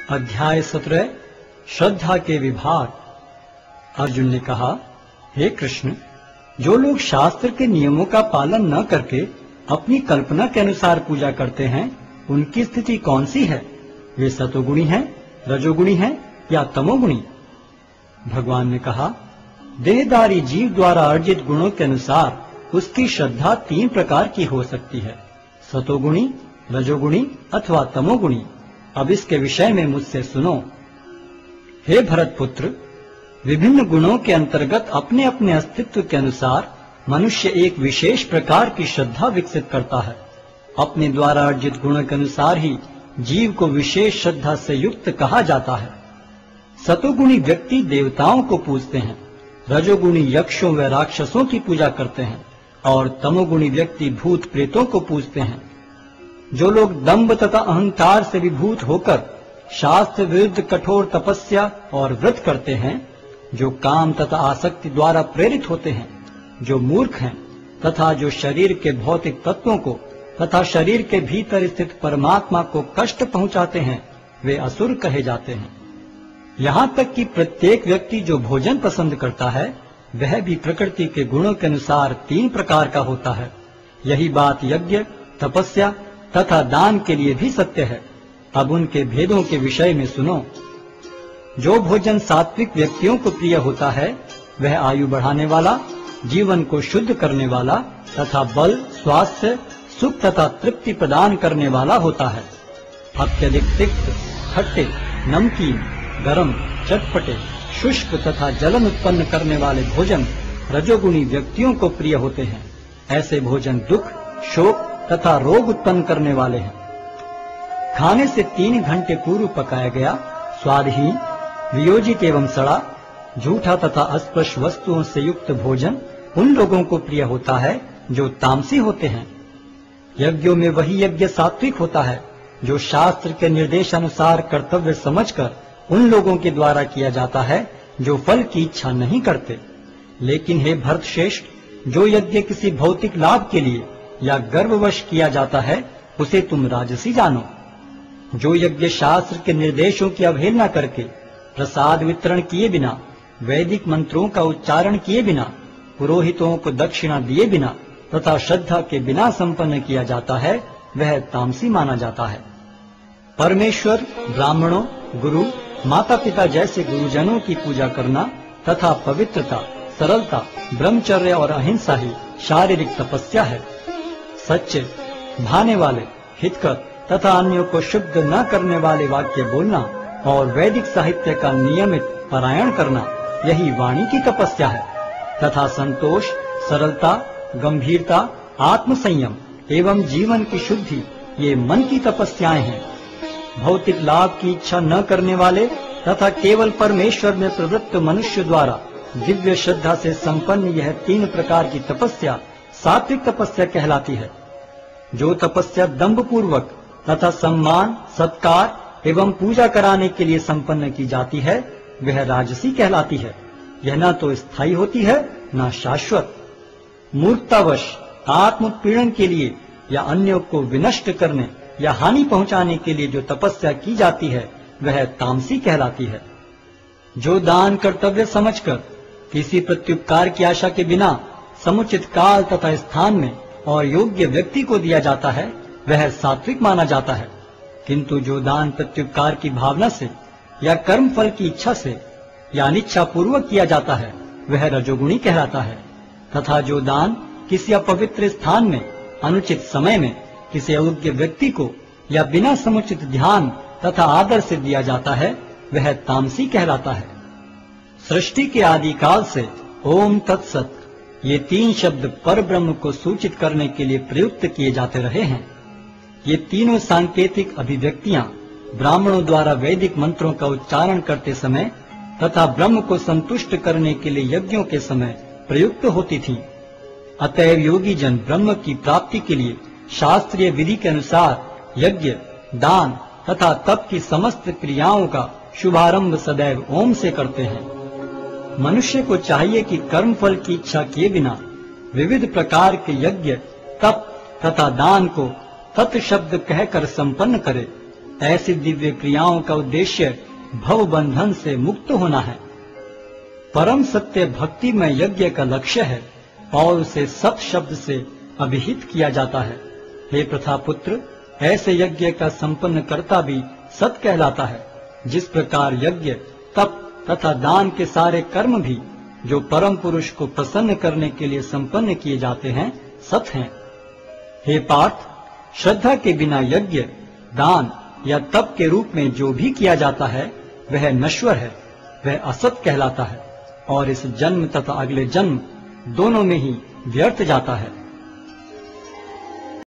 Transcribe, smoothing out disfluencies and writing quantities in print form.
अध्याय 17 श्रद्धा के विभाग। अर्जुन ने कहा, हे कृष्ण, जो लोग शास्त्र के नियमों का पालन न करके अपनी कल्पना के अनुसार पूजा करते हैं, उनकी स्थिति कौन सी है? वे सतोगुणी हैं, रजोगुणी हैं या तमोगुणी? भगवान ने कहा, देहधारी जीव द्वारा अर्जित गुणों के अनुसार उसकी श्रद्धा 3 प्रकार की हो सकती है, सतोगुणी, रजोगुणी अथवा तमोगुणी। अब इसके विषय में मुझसे सुनो। हे भरत पुत्र, विभिन्न गुणों के अंतर्गत अपने अपने अस्तित्व के अनुसार मनुष्य एक विशेष प्रकार की श्रद्धा विकसित करता है। अपने द्वारा अर्जित गुणों के अनुसार ही जीव को विशेष श्रद्धा से युक्त कहा जाता है। सतोगुणी व्यक्ति देवताओं को पूजते हैं, रजोगुणी यक्षों व राक्षसों की पूजा करते हैं और तमोगुणी व्यक्ति भूत प्रेतों को पूजते हैं। जो लोग दंभ तथा अहंकार से विभूत होकर शास्त्र विरुद्ध कठोर तपस्या और व्रत करते हैं, जो काम तथा आसक्ति द्वारा प्रेरित होते हैं, जो मूर्ख हैं तथा जो शरीर के भौतिक तत्वों को तथा शरीर के भीतर स्थित परमात्मा को कष्ट पहुंचाते हैं, वे असुर कहे जाते हैं। यहाँ तक कि प्रत्येक व्यक्ति जो भोजन पसंद करता है, वह भी प्रकृति के गुणों के अनुसार 3 प्रकार का होता है। यही बात यज्ञ, तपस्या तथा दान के लिए भी सत्य है। अब उनके भेदों के विषय में सुनो। जो भोजन सात्विक व्यक्तियों को प्रिय होता है, वह आयु बढ़ाने वाला, जीवन को शुद्ध करने वाला तथा बल, स्वास्थ्य, सुख तथा तृप्ति प्रदान करने वाला होता है। अत्यधिक तिक्त, खट्टे, नमकीन, गरम, चटपटे, शुष्क तथा जलन उत्पन्न करने वाले भोजन रजोगुणी व्यक्तियों को प्रिय होते हैं। ऐसे भोजन दुख, शोक तथा रोग उत्पन्न करने वाले हैं। खाने से 3 घंटे पूर्व पकाया गया, स्वादहीन, वियोजित एवं सड़ा, झूठा तथा अस्पृश वस्तुओं से युक्त भोजन उन लोगों को प्रिय होता है जो तामसी होते हैं। यज्ञों में वही यज्ञ सात्विक होता है जो शास्त्र के निर्देशानुसार कर्तव्य समझकर उन लोगों के द्वारा किया जाता है जो फल की इच्छा नहीं करते। लेकिन हे भरतश्रेष्ठ, जो यज्ञ किसी भौतिक लाभ के लिए या गर्ववश किया जाता है, उसे तुम राजसी जानो। जो यज्ञ शास्त्र के निर्देशों की अवहेलना करके, प्रसाद वितरण किए बिना, वैदिक मंत्रों का उच्चारण किए बिना, पुरोहितों को दक्षिणा दिए बिना तथा श्रद्धा के बिना संपन्न किया जाता है, वह तामसी माना जाता है। परमेश्वर, ब्राह्मणों, गुरु, माता पिता जैसे गुरुजनों की पूजा करना तथा पवित्रता, सरलता, ब्रह्मचर्य और अहिंसा ही शारीरिक तपस्या है। सच्चे, भाने वाले, हितकर तथा अन्यों को शुद्ध न करने वाले वाक्य बोलना और वैदिक साहित्य का नियमित पारायण करना, यही वाणी की तपस्या है। तथा संतोष, सरलता, गंभीरता, आत्मसंयम एवं जीवन की शुद्धि, ये मन की तपस्याएं हैं। भौतिक लाभ की इच्छा न करने वाले तथा केवल परमेश्वर में प्रवृत्त मनुष्य द्वारा दिव्य श्रद्धा से संपन्न यह 3 प्रकार की तपस्या सात्विक तपस्या कहलाती है। जो तपस्या दंभ पूर्वक तथा सम्मान, सत्कार एवं पूजा कराने के लिए संपन्न की जाती है, वह राजसी कहलाती है। यह न तो स्थायी होती है, न शाश्वत। मूर्खतावश आत्मपीड़न के लिए या अन्यों को विनष्ट करने या हानि पहुंचाने के लिए जो तपस्या की जाती है, वह तामसी कहलाती है। जो दान कर्तव्य समझकर किसी प्रत्युपकार की आशा के बिना समुचित काल तथा स्थान में और योग्य व्यक्ति को दिया जाता है, वह सात्विक माना जाता है। किंतु जो दान प्रत्युपकार की भावना से या कर्म फल की इच्छा से या अनिच्छा पूर्वक किया जाता है, वह रजोगुणी कहलाता है। तथा जो दान किसी अपवित्र स्थान में, अनुचित समय में, किसी अयोग्य व्यक्ति को या बिना समुचित ध्यान तथा आदर से दिया जाता है, वह तामसी कहलाता है। सृष्टि के आदिकाल से ओम तत्सत ये 3 शब्द पर ब्रह्म को सूचित करने के लिए प्रयुक्त किए जाते रहे हैं। ये तीनों सांकेतिक अभिव्यक्तियां ब्राह्मणों द्वारा वैदिक मंत्रों का उच्चारण करते समय तथा ब्रह्म को संतुष्ट करने के लिए यज्ञों के समय प्रयुक्त होती थीं। अतएव योगी जन ब्रह्म की प्राप्ति के लिए शास्त्रीय विधि के अनुसार यज्ञ, दान तथा तप की समस्त क्रियाओं का शुभारंभ सदैव ओम से करते हैं। मनुष्य को चाहिए कि कर्म फल की इच्छा किए बिना विविध प्रकार के यज्ञ, तप तथा दान को तत् शब्द कहकर संपन्न करे ऐसी दिव्य क्रियाओं का उद्देश्य भव बंधन से मुक्त होना है। परम सत्य भक्ति में यज्ञ का लक्ष्य है और उसे सत शब्द से अभिहित किया जाता है। हे प्रथापुत्र, ऐसे यज्ञ का संपन्न करता भी सत कहलाता है। जिस प्रकार यज्ञ, तप तथा दान के सारे कर्म भी जो परम पुरुष को प्रसन्न करने के लिए संपन्न किए जाते हैं, सत हैं। हे पार्थ, श्रद्धा के बिना यज्ञ, दान या तप के रूप में जो भी किया जाता है वह नश्वर है, वह असत कहलाता है और इस जन्म तथा अगले जन्म दोनों में ही व्यर्थ जाता है।